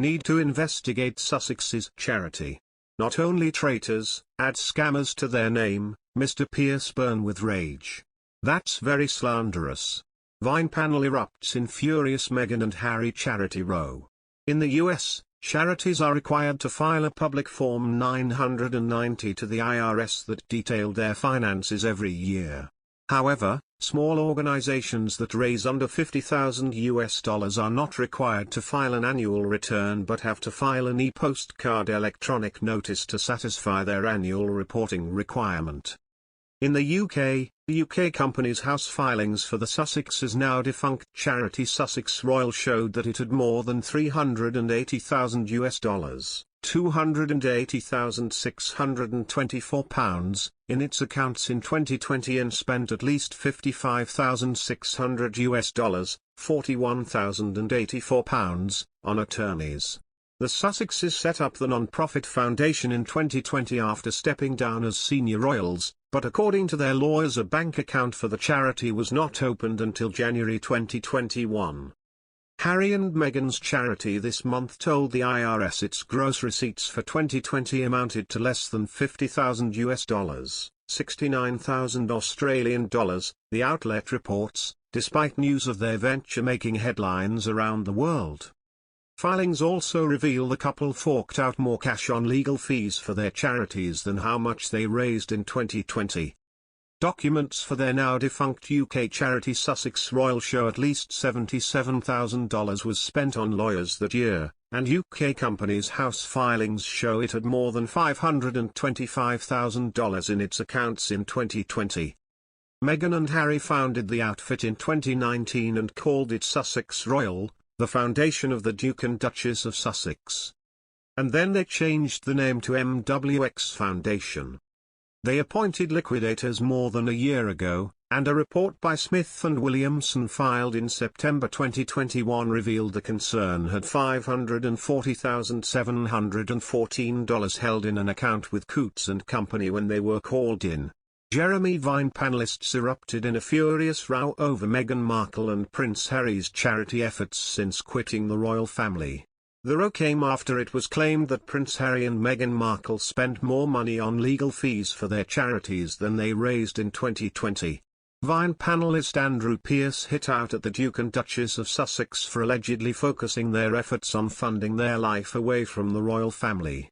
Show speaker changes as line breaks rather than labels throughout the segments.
need to investigate Sussexes charity. Not only traitors, add scammers to their name, Mr. Pierce burn with rage. That's very slanderous. Vine panel erupts in furious Meghan and Harry charity row. In the US, charities are required to file a public Form 990 to the IRS that detailed their finances every year. However, small organizations that raise under $50,000 are not required to file an annual return but have to file an e-Postcard electronic notice to satisfy their annual reporting requirement. In the UK company's house filings for the Sussexes now-defunct charity Sussex Royal showed that it had more than $380,000, £280,624, in its accounts in 2020 and spent at least $55,600, £41,084, on attorneys. The Sussexes set up the non-profit foundation in 2020 after stepping down as senior royals, but according to their lawyers a bank account for the charity was not opened until January 2021. Harry and Meghan's charity this month told the IRS its gross receipts for 2020 amounted to less than $50,000, $69,000 Australian dollars, the outlet reports, despite news of their venture making headlines around the world. Filings also reveal the couple forked out more cash on legal fees for their charities than how much they raised in 2020. Documents for their now-defunct UK charity Sussex Royal show at least $77,000 was spent on lawyers that year, and UK company's house filings show it had more than $525,000 in its accounts in 2020. Meghan and Harry founded the outfit in 2019 and called it Sussex Royal, the foundation of the Duke and Duchess of Sussex. And then they changed the name to MWX Foundation. They appointed liquidators more than a year ago, and a report by Smith & Williamson filed in September 2021 revealed the concern had $540,714 held in an account with Coutts & Company when they were called in. Jeremy Vine panelists erupted in a furious row over Meghan Markle and Prince Harry's charity efforts since quitting the royal family. The row came after it was claimed that Prince Harry and Meghan Markle spent more money on legal fees for their charities than they raised in 2020. Vine panelist Andrew Pierce hit out at the Duke and Duchess of Sussex for allegedly focusing their efforts on funding their life away from the royal family.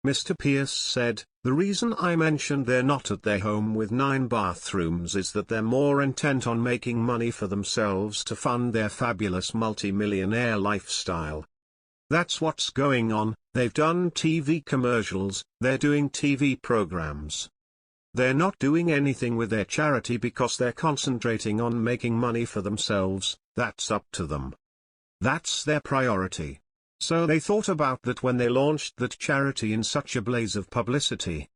Mr. Pierce said, "The reason I mentioned they're not at their home with 9 bathrooms is that they're more intent on making money for themselves to fund their fabulous multi-millionaire lifestyle. That's what's going on. They've done TV commercials, they're doing TV programs. They're not doing anything with their charity because they're concentrating on making money for themselves. That's up to them. That's their priority. So they thought about that when they launched that charity in such a blaze of publicity."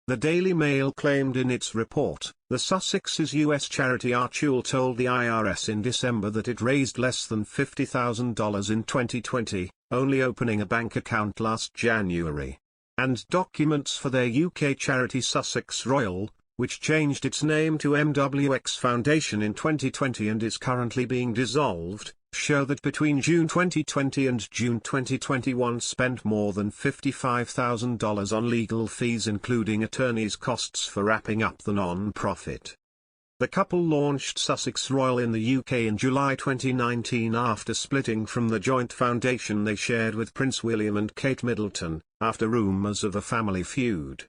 The Daily Mail claimed in its report, the Sussexes' US charity Archul told the IRS in December that it raised less than $50,000 in 2020, only opening a bank account last January. And documents for their UK charity Sussex Royal, which changed its name to MWX Foundation in 2020 and is currently being dissolved, show that between June 2020 and June 2021 spent more than $55,000 on legal fees including attorneys' costs for wrapping up the non-profit. The couple launched Sussex Royal in the UK in July 2019 after splitting from the joint foundation they shared with Prince William and Kate Middleton, after rumours of a family feud.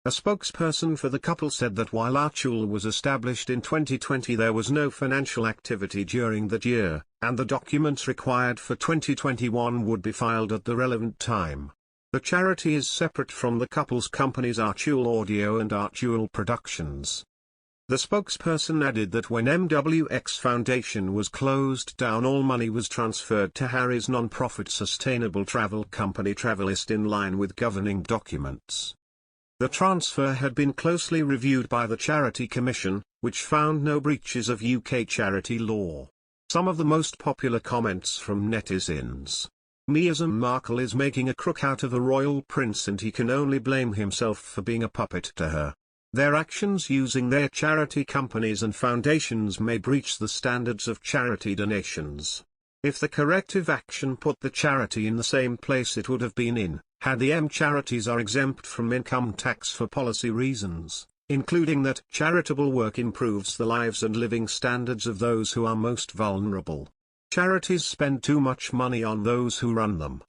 A spokesperson for the couple said that while Archul was established in 2020 there was no financial activity during that year, and the documents required for 2021 would be filed at the relevant time. The charity is separate from the couple's companies Archul Audio and Archul Productions. The spokesperson added that when MWX Foundation was closed down all money was transferred to Harry's non-profit sustainable travel company Travelist in line with governing documents. The transfer had been closely reviewed by the Charity Commission, which found no breaches of UK charity law. Some of the most popular comments from netizens. Meghan Markle is making a crook out of a royal prince and he can only blame himself for being a puppet to her. Their actions using their charity companies and foundations may breach the standards of charity donations. If the corrective action put the charity in the same place it would have been in, had the charities are exempt from income tax for policy reasons, including that charitable work improves the lives and living standards of those who are most vulnerable. Charities spend too much money on those who run them.